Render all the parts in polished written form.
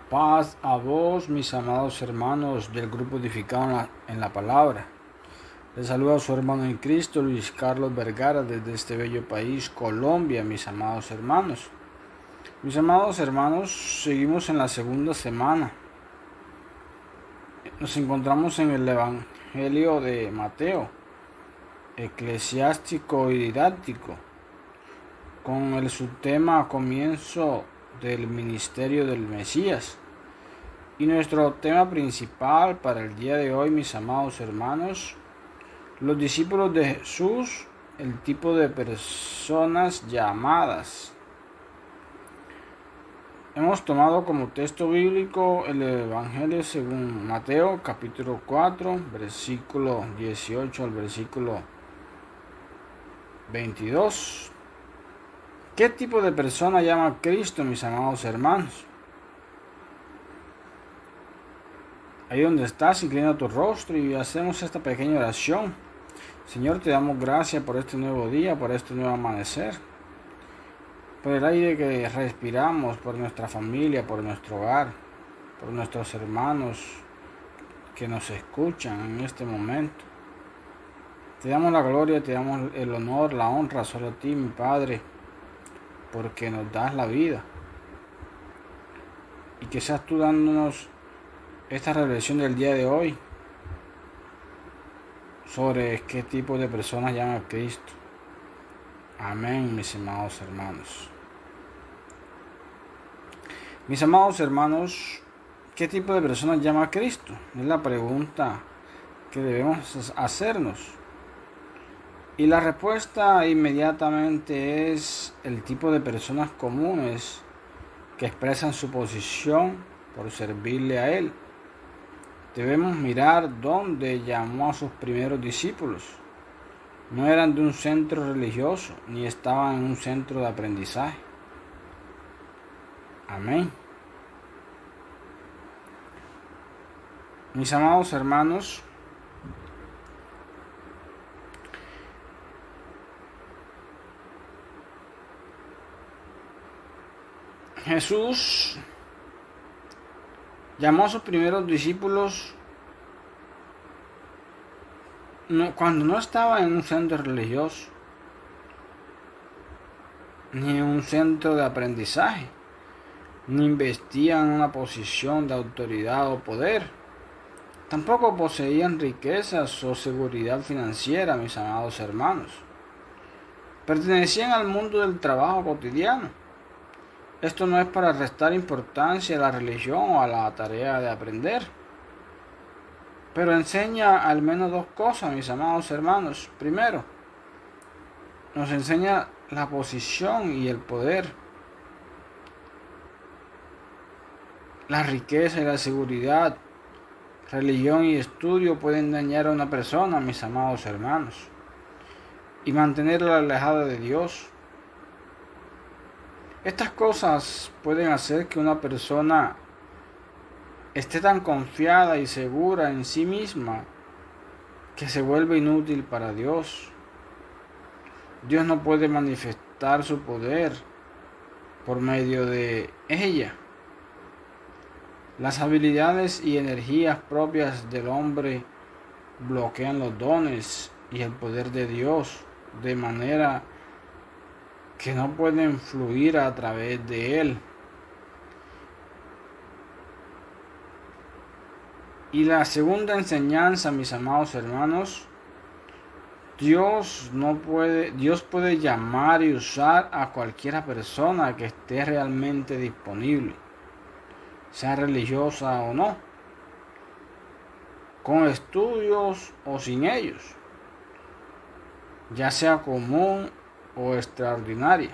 Paz a vos, mis amados hermanos del grupo edificado en la palabra. Les saluda a su hermano en Cristo, Luis Carlos Vergara, desde este bello país, Colombia, mis amados hermanos. Mis amados hermanos, seguimos en la segunda semana. Nos encontramos en el Evangelio de Mateo, eclesiástico y didáctico, con el subtema comienzo del ministerio del Mesías. Y nuestro tema principal para el día de hoy, mis amados hermanos, los discípulos de Jesús, el tipo de personas llamadas. Hemos tomado como texto bíblico el Evangelio según Mateo, capítulo 4, versículo 18 al versículo 22. ¿Qué tipo de persona llama Cristo, mis amados hermanos? Ahí donde estás, inclina tu rostro y hacemos esta pequeña oración. Señor, te damos gracias por este nuevo día, por este nuevo amanecer, por el aire que respiramos, por nuestra familia, por nuestro hogar, por nuestros hermanos que nos escuchan en este momento. Te damos la gloria, te damos el honor, la honra solo a ti, mi Padre, porque nos das la vida. Y que seas tú dándonos esta reflexión del día de hoy sobre qué tipo de personas llama a Cristo. Amén, mis amados hermanos. Mis amados hermanos, ¿qué tipo de personas llama a Cristo? Es la pregunta que debemos hacernos. Y la respuesta inmediatamente es el tipo de personas comunes que expresan su posición por servirle a Él. Debemos mirar dónde llamó a sus primeros discípulos. No eran de un centro religioso, ni estaban en un centro de aprendizaje. Amén. Mis amados hermanos, Jesús llamó a sus primeros discípulos cuando no estaba en un centro religioso, ni en un centro de aprendizaje, ni investigan en una posición de autoridad o poder. Tampoco poseían riquezas o seguridad financiera, mis amados hermanos. Pertenecían al mundo del trabajo cotidiano. Esto no es para restar importancia a la religión o a la tarea de aprender, pero enseña al menos dos cosas, mis amados hermanos. Primero, nos enseña la posición y el poder. La riqueza y la seguridad, religión y estudio pueden dañar a una persona, mis amados hermanos, y mantenerla alejada de Dios. Estas cosas pueden hacer que una persona esté tan confiada y segura en sí misma que se vuelve inútil para Dios. Dios no puede manifestar su poder por medio de ella. Las habilidades y energías propias del hombre bloquean los dones y el poder de Dios, de manera que no pueden fluir a través de él. Y la segunda enseñanza, mis amados hermanos, Dios puede llamar y usar a cualquier persona que esté realmente disponible, sea religiosa o no, con estudios o sin ellos, ya sea común o extraordinaria.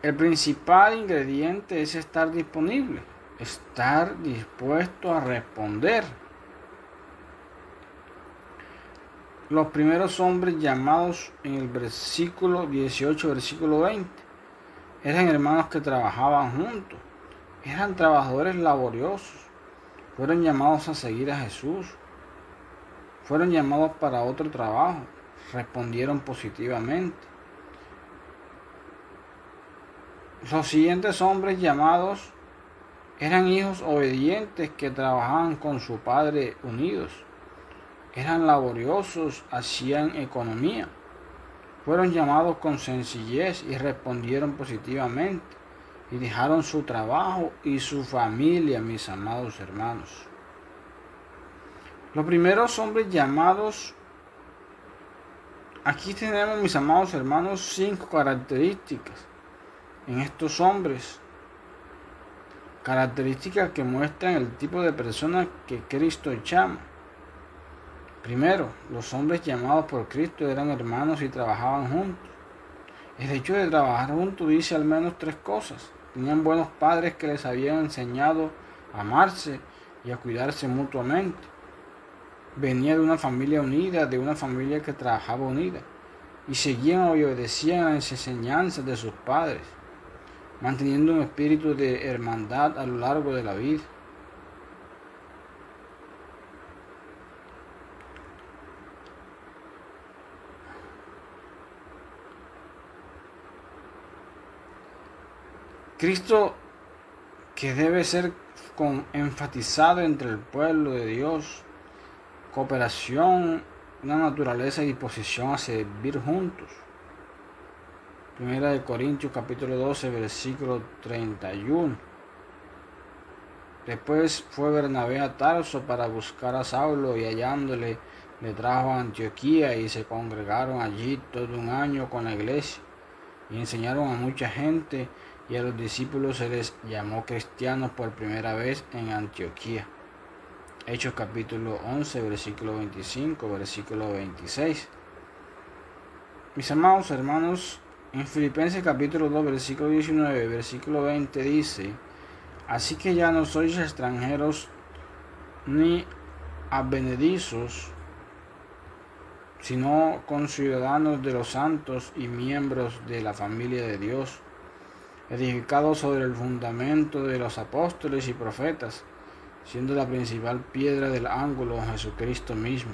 El principal ingrediente es estar disponible, estar dispuesto a responder. Los primeros hombres llamados en el versículo 18, versículo 20, eran hermanos que trabajaban juntos, eran trabajadores laboriosos, fueron llamados a seguir a Jesús, fueron llamados para otro trabajo, respondieron positivamente. Los siguientes hombres llamados Eran hijos obedientes que trabajaban con su padre unidos. Eran laboriosos, hacían economía. Fueron llamados con sencillez y respondieron positivamente. Y dejaron su trabajo y su familia, mis amados hermanos. Los primeros hombres llamados, aquí tenemos, mis amados hermanos, 5 características en estos hombres. Características que muestran el tipo de persona que Cristo llama. Primero, los hombres llamados por Cristo eran hermanos y trabajaban juntos. El hecho de trabajar juntos dice al menos 3 cosas. Tenían buenos padres que les habían enseñado a amarse y a cuidarse mutuamente. Venía de una familia unida, de una familia que trabajaba unida, y seguían y obedecían las enseñanzas de sus padres, manteniendo un espíritu de hermandad a lo largo de la vida. Cristo, que debe ser enfatizado entre el pueblo de Dios, cooperación, una naturaleza y disposición a servir juntos. Primera de Corintios capítulo 12, versículo 31. Después fue Bernabé a Tarso para buscar a Saulo, y hallándole le trajo a Antioquía, y se congregaron allí todo un año con la iglesia y enseñaron a mucha gente, y a los discípulos se les llamó cristianos por primera vez en Antioquía. Hechos capítulo 11, versículo 25, versículo 26. Mis amados hermanos, en Filipenses capítulo 2, versículo 19, versículo 20 dice: así que ya no sois extranjeros ni advenedizos, sino conciudadanos de los santos y miembros de la familia de Dios, edificados sobre el fundamento de los apóstoles y profetas, siendo la principal piedra del ángulo Jesucristo mismo.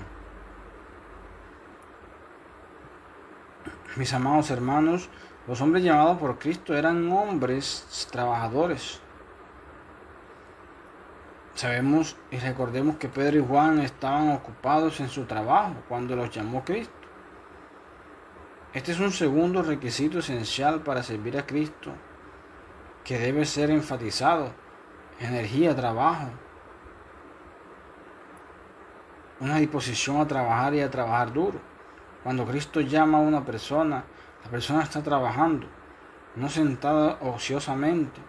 Mis amados hermanos, los hombres llamados por Cristo eran hombres trabajadores. Sabemos y recordemos que Pedro y Juan estaban ocupados en su trabajo cuando los llamó Cristo. Este es un segundo requisito esencial para servir a Cristo, que debe ser enfatizado: energía, trabajo, una disposición a trabajar y a trabajar duro. Cuando Cristo llama a una persona, la persona está trabajando, no sentada ociosamente.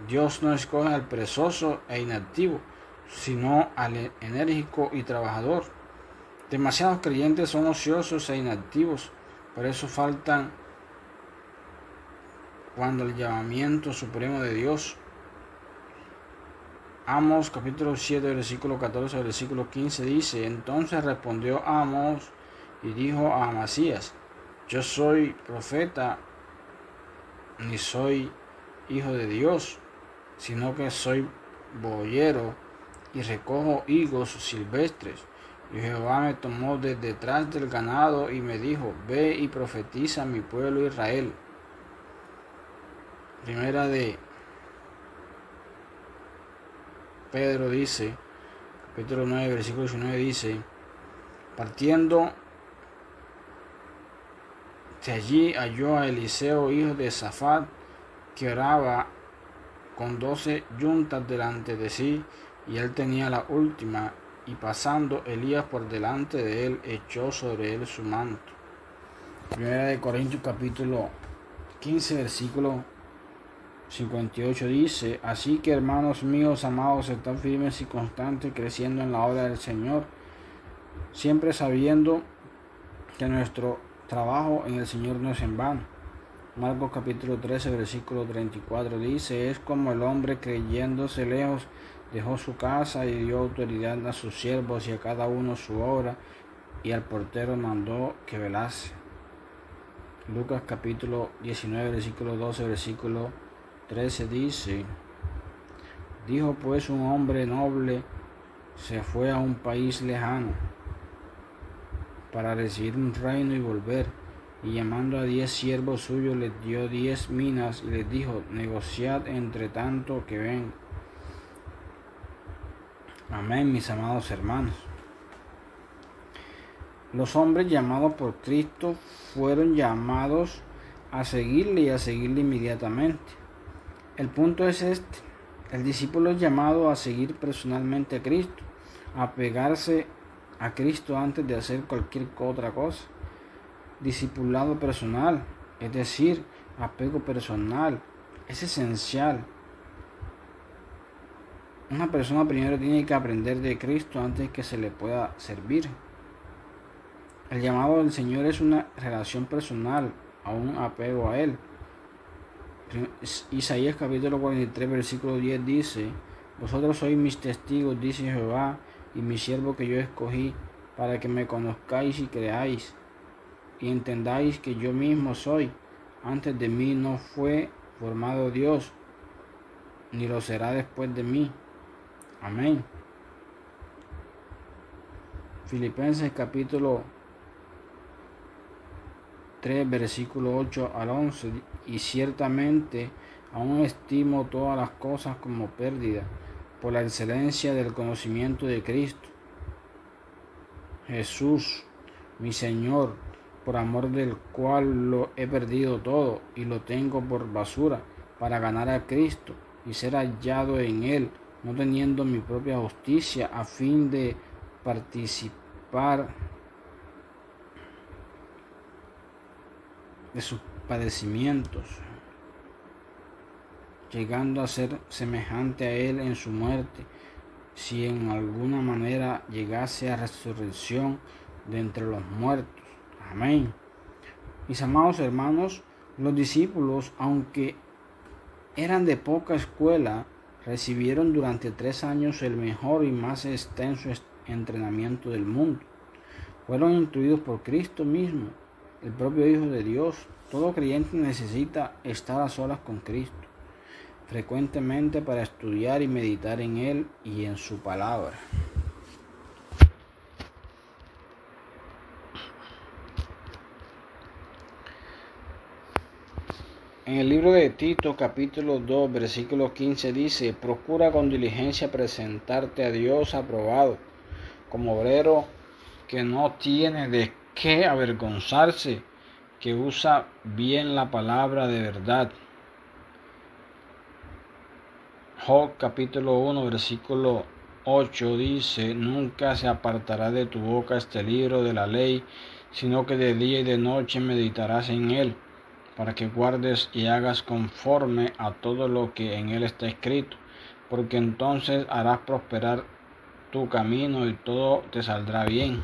Dios no escoge al perezoso e inactivo, sino al enérgico y trabajador. Demasiados creyentes son ociosos e inactivos, por eso faltan cuando el llamamiento supremo de Dios. Amós capítulo 7, versículo 14, versículo 15 dice: entonces respondió Amós y dijo a Amasías: yo soy profeta, ni soy hijo de Dios, sino que soy boyero y recojo higos silvestres. Y Jehová me tomó de detrás del ganado y me dijo: ve y profetiza a mi pueblo Israel. Primera de Pedro dice, capítulo 9, versículo 19 dice: partiendo de allí halló a Eliseo, hijo de Safat, que oraba con 12 yuntas delante de sí, y él tenía la última, y pasando Elías por delante de él, echó sobre él su manto. Primera de Corintios capítulo 15, versículo 58 dice: así que, hermanos míos amados, están firmes y constantes, creciendo en la obra del Señor, siempre sabiendo que nuestro trabajo en el Señor no es en vano. Marcos capítulo 13, versículo 34 dice: es como el hombre, creyéndose lejos, dejó su casa y dio autoridad a sus siervos y a cada uno su obra, y al portero mandó que velase. Lucas capítulo 19, versículo 12, versículo 13 dice: dijo pues un hombre noble, se fue a un país lejano para recibir un reino y volver, y llamando a 10 siervos suyos les dio 10 minas y les dijo: negociad entre tanto que ven. Amén, mis amados hermanos. Los hombres llamados por Cristo fueron llamados a seguirle y a seguirle inmediatamente. El punto es este: el discípulo es llamado a seguir personalmente a Cristo, a pegarse a Cristo antes de hacer cualquier otra cosa. Discipulado personal, es decir, apego personal, es esencial. Una persona primero tiene que aprender de Cristo antes que se le pueda servir. El llamado del Señor es una relación personal, a un apego a Él. Isaías capítulo 43 versículo 10 dice: Vosotros sois mis testigos, dice Jehová, y mi siervo que yo escogí, para que me conozcáis y creáis, y entendáis que yo mismo soy. Antes de mí no fue formado Dios, ni lo será después de mí. Amén. Filipenses capítulo 3 versículo 8 al 11: y ciertamente aún estimo todas las cosas como pérdida por la excelencia del conocimiento de Cristo Jesús, mi Señor, por amor del cual lo he perdido todo y lo tengo por basura, para ganar a Cristo y ser hallado en Él, no teniendo mi propia justicia, a fin de participar de sus padecimientos, llegando a ser semejante a Él en su muerte, si en alguna manera llegase a resurrección de entre los muertos. Amén. Mis amados hermanos, los discípulos, aunque eran de poca escuela, recibieron durante 3 años el mejor y más extenso entrenamiento del mundo. Fueron instruidos por Cristo mismo, el propio Hijo de Dios. Todo creyente necesita estar a solas con Cristo frecuentemente para estudiar y meditar en Él y en su palabra. En el libro de Tito, capítulo 2, versículo 15 dice: procura con diligencia presentarte a Dios aprobado, como obrero que no tiene de qué avergonzarse, que usa bien la palabra de verdad. Job capítulo 1 versículo 8 dice: nunca se apartará de tu boca este libro de la ley, sino que de día y de noche meditarás en él, para que guardes y hagas conforme a todo lo que en él está escrito, porque entonces harás prosperar tu camino y todo te saldrá bien.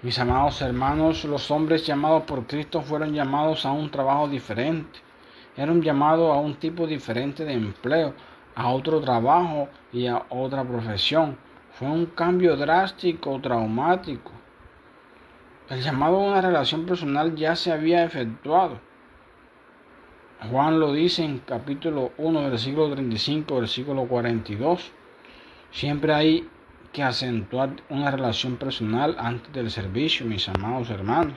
Mis amados hermanos, los hombres llamados por Cristo fueron llamados a un trabajo diferente. Era un llamado a un tipo diferente de empleo, a otro trabajo y a otra profesión. Fue un cambio drástico, traumático. El llamado a una relación personal ya se había efectuado. Juan lo dice en capítulo 1, versículo 35, versículo 42. Siempre hay que acentuar una relación personal antes del servicio, mis amados hermanos.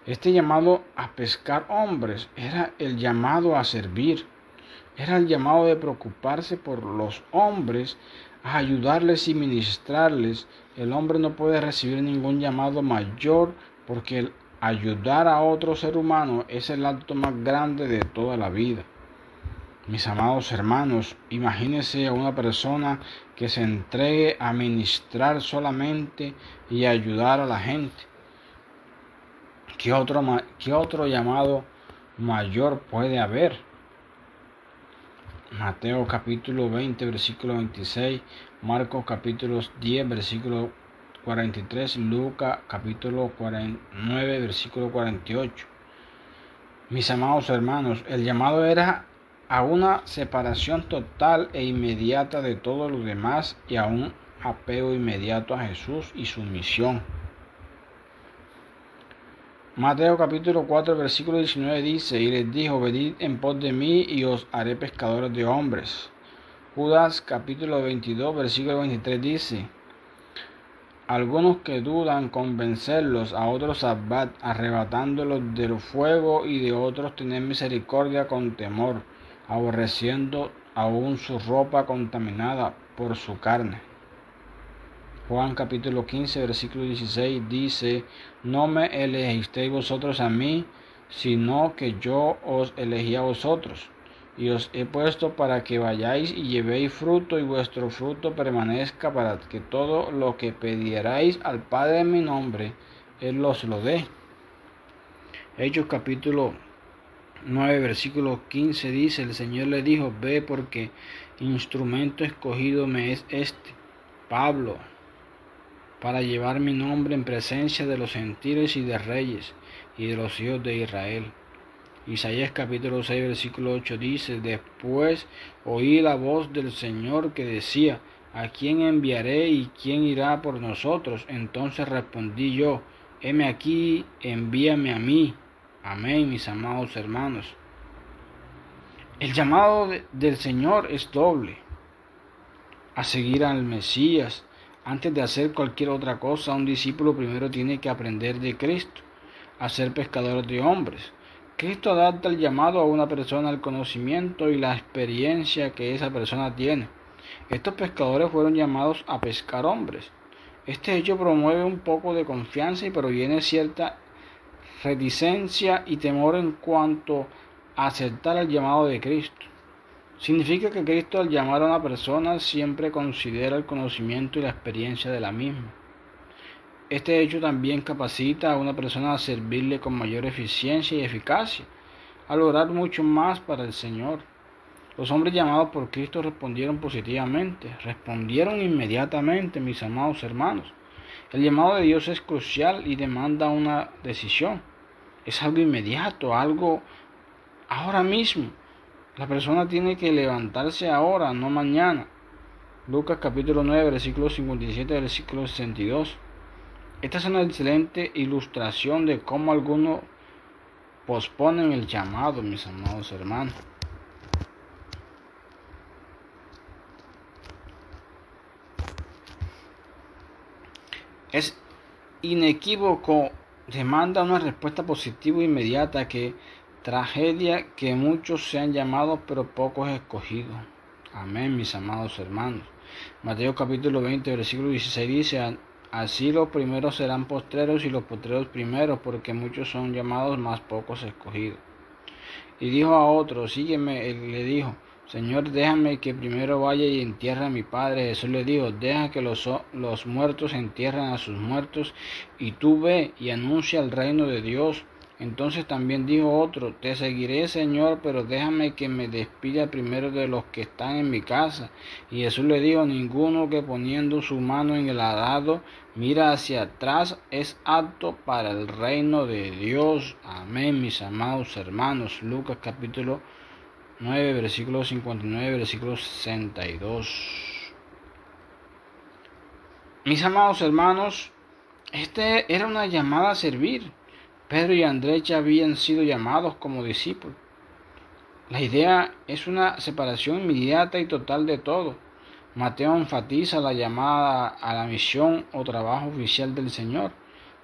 Este llamado a pescar hombres era el llamado a servir, era el llamado de preocuparse por los hombres, a ayudarles y ministrarles. El hombre no puede recibir ningún llamado mayor, porque el ayudar a otro ser humano es el acto más grande de toda la vida. Mis amados hermanos, imagínense a una persona que se entregue a ministrar solamente y a ayudar a la gente. ¿Qué otro llamado mayor puede haber? Mateo capítulo 20, versículo 26, Marcos capítulo 10, versículo 43, Lucas capítulo 49, versículo 48. Mis amados hermanos, el llamado era a una separación total e inmediata de todos los demás y a un apego inmediato a Jesús y su misión. Mateo capítulo 4 versículo 19 dice: y les dijo: venid en pos de mí y os haré pescadores de hombres. Judas capítulo 22 versículo 23 dice: algunos que dudan convencerlos, a otros salvad, arrebatándolos del fuego, y de otros tener misericordia con temor, aborreciendo aún su ropa contaminada por su carne. Juan capítulo 15, versículo 16 dice: No me elegisteis vosotros a mí, sino que yo os elegí a vosotros, y os he puesto para que vayáis y llevéis fruto, y vuestro fruto permanezca, para que todo lo que pidierais al Padre en mi nombre, Él os lo dé. Hechos capítulo 9, versículo 15 dice: El Señor le dijo: Ve, porque instrumento escogido me es este, Pablo, para llevar mi nombre en presencia de los gentiles y de reyes y de los hijos de Israel. Isaías capítulo 6, versículo 8 dice: Después oí la voz del Señor que decía: ¿A quién enviaré y quién irá por nosotros? Entonces respondí yo: heme aquí, envíame a mí. Amén, mis amados hermanos. El llamado del Señor es doble: a seguir al Mesías. Antes de hacer cualquier otra cosa, un discípulo primero tiene que aprender de Cristo, a ser pescador de hombres. Cristo adapta el llamado a una persona al conocimiento y la experiencia que esa persona tiene. Estos pescadores fueron llamados a pescar hombres. Este hecho promueve un poco de confianza y proviene cierta reticencia y temor en cuanto a aceptar el llamado de Cristo. Significa que Cristo, al llamar a una persona, siempre considera el conocimiento y la experiencia de la misma. Este hecho también capacita a una persona a servirle con mayor eficiencia y eficacia, a lograr mucho más para el Señor. Los hombres llamados por Cristo respondieron positivamente, respondieron inmediatamente, mis amados hermanos. El llamado de Dios es crucial y demanda una decisión. Es algo inmediato, algo ahora mismo. La persona tiene que levantarse ahora, no mañana. Lucas capítulo 9, versículo 57, versículo 62. Esta es una excelente ilustración de cómo algunos posponen el llamado, mis amados hermanos. Es inequívoco, demanda una respuesta positiva e inmediata. Que tragedia que muchos sean llamados pero pocos escogidos. Amén, mis amados hermanos. Mateo capítulo 20, versículo 16 dice: Así los primeros serán postreros y los postreros primeros, porque muchos son llamados, mas pocos escogidos. Y dijo a otro: Sígueme. Él le dijo: Señor, déjame que primero vaya y entierre a mi padre. Jesús le dijo: Deja que los muertos entierren a sus muertos, y tú ve y anuncia el reino de Dios. Entonces también dijo otro: Te seguiré, Señor, pero déjame que me despida primero de los que están en mi casa. Y Jesús le dijo: Ninguno que poniendo su mano en el arado mira hacia atrás es apto para el reino de Dios. Amén, mis amados hermanos. Lucas capítulo 9, versículo 59, versículo 62. Mis amados hermanos, era una llamada a servir. Pedro y Andrés ya habían sido llamados como discípulos. La idea es una separación inmediata y total de todo. Mateo enfatiza la llamada a la misión o trabajo oficial del Señor.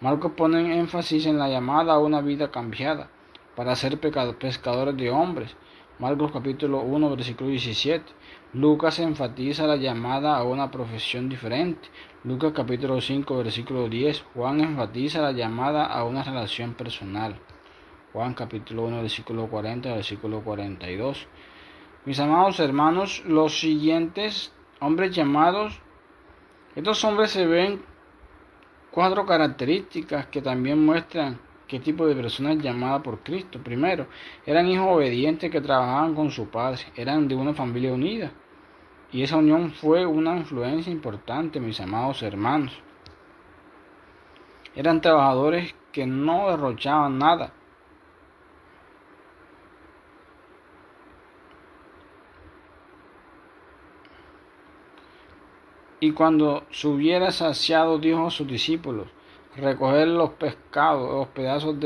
Marcos pone énfasis en la llamada a una vida cambiada para ser pescadores de hombres. Marcos capítulo 1, versículo 17. Lucas enfatiza la llamada a una profesión diferente. Lucas capítulo 5, versículo 10. Juan enfatiza la llamada a una relación personal. Juan capítulo 1, versículo 40, versículo 42. Mis amados hermanos, los siguientes hombres llamados, estos hombres se ven 4 características que también muestran qué tipo de personas llamadas por Cristo. Primero, eran hijos obedientes que trabajaban con su padre, eran de una familia unida. Y esa unión fue una influencia importante, mis amados hermanos. Eran trabajadores que no derrochaban nada. Y cuando se hubiera saciado, dijo a sus discípulos: recoger los pescados, los pedazos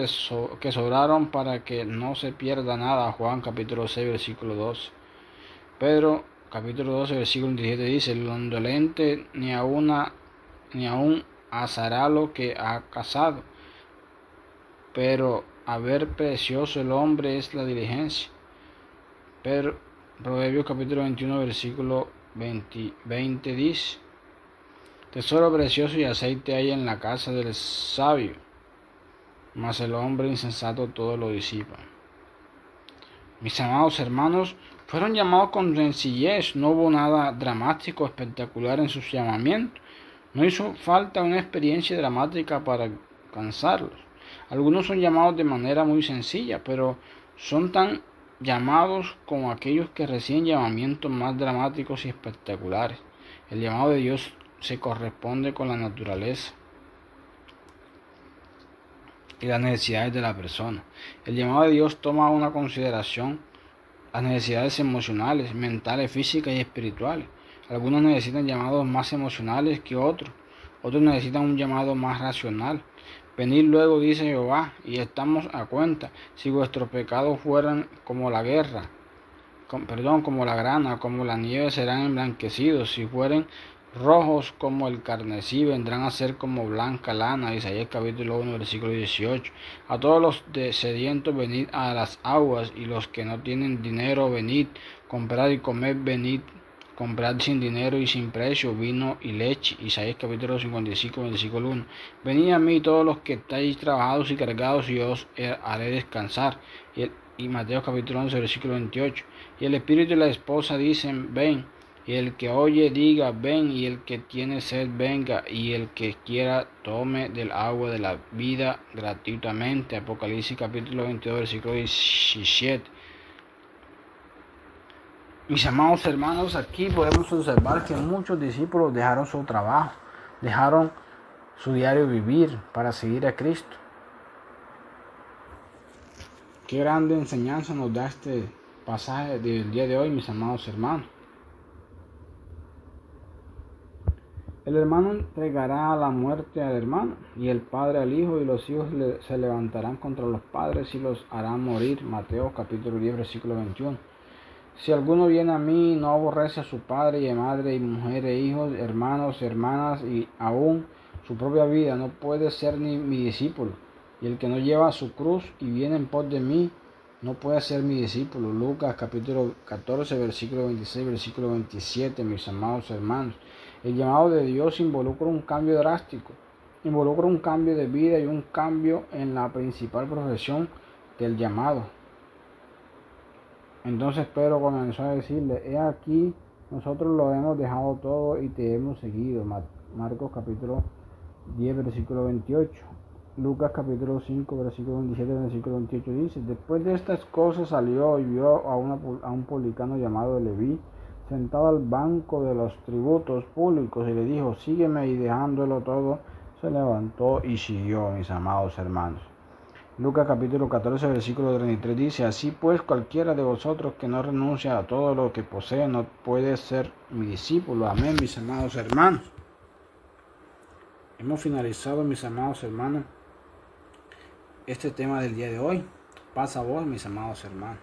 que sobraron, para que no se pierda nada. Juan capítulo 6, versículo 12. Pedro capítulo 12, versículo 17 dice: el indolente ni aún asará lo que ha cazado, pero a ver precioso el hombre es la diligencia. Proverbios capítulo 21, versículo 20 dice: tesoro precioso y aceite hay en la casa del sabio, mas el hombre insensato todo lo disipa. Mis amados hermanos, fueron llamados con sencillez, no hubo nada dramático o espectacular en sus llamamientos. No hizo falta una experiencia dramática para alcanzarlos. Algunos son llamados de manera muy sencilla, pero son tan llamados como aquellos que reciben llamamientos más dramáticos y espectaculares. El llamado de Dios se corresponde con la naturaleza y las necesidades de la persona. El llamado de Dios toma una consideración las necesidades emocionales, mentales, físicas y espirituales. Algunos necesitan llamados más emocionales que otros necesitan un llamado más racional. Venid luego, dice Jehová, y estamos a cuenta. Si vuestros pecados fueran como la como la grana, como la nieve, serán emblanquecidos. Si fueren rojos como el carmesí, vendrán a ser como blanca lana. Isaías capítulo 1, versículo 18. A todos los sedientos venid a las aguas, y los que no tienen dinero venid, comprad y comed, venid, comprad sin dinero y sin precio vino y leche. Isaías capítulo 55, versículo 1. Venid a mí todos los que estáis trabajados y cargados, y yo os haré descansar. Y Mateo capítulo 11, versículo 28. Y el espíritu y la esposa dicen, ven. Y el que oye diga, ven. Y el que tiene sed, venga. Y el que quiera, tome del agua de la vida gratuitamente. Apocalipsis capítulo 22, versículo 17. Mis amados hermanos, aquí podemos observar que muchos discípulos dejaron su trabajo, dejaron su diario vivir para seguir a Cristo. Qué grande enseñanza nos da este pasaje del día de hoy, mis amados hermanos. El hermano entregará a la muerte al hermano, y el padre al hijo, y los hijos se levantarán contra los padres y los harán morir. Mateo capítulo 10, versículo 21. Si alguno viene a mí y no aborrece a su padre y a madre y mujer e hijos, hermanos, hermanas y aún su propia vida, no puede ser ni mi discípulo. Y el que no lleva su cruz y viene en pos de mí, no puede ser mi discípulo. Lucas capítulo 14, versículo 26, versículo 27, mis amados hermanos. El llamado de Dios involucra un cambio drástico, involucra un cambio de vida y un cambio en la principal profesión del llamado. Entonces Pedro comenzó a decirle, he aquí, nosotros lo hemos dejado todo y te hemos seguido. Marcos capítulo 10, versículo 28. Lucas capítulo 5, versículo 27, versículo 28 dice, después de estas cosas salió y vio a un publicano llamado Leví, sentado al banco de los tributos públicos, y le dijo, sígueme, y dejándolo todo, se levantó y siguió, mis amados hermanos. Lucas capítulo 14, versículo 33 dice, así pues cualquiera de vosotros que no renuncia a todo lo que posee no puede ser mi discípulo. Amén, mis amados hermanos. Hemos finalizado, mis amados hermanos, este tema del día de hoy. Pasa a vos, mis amados hermanos.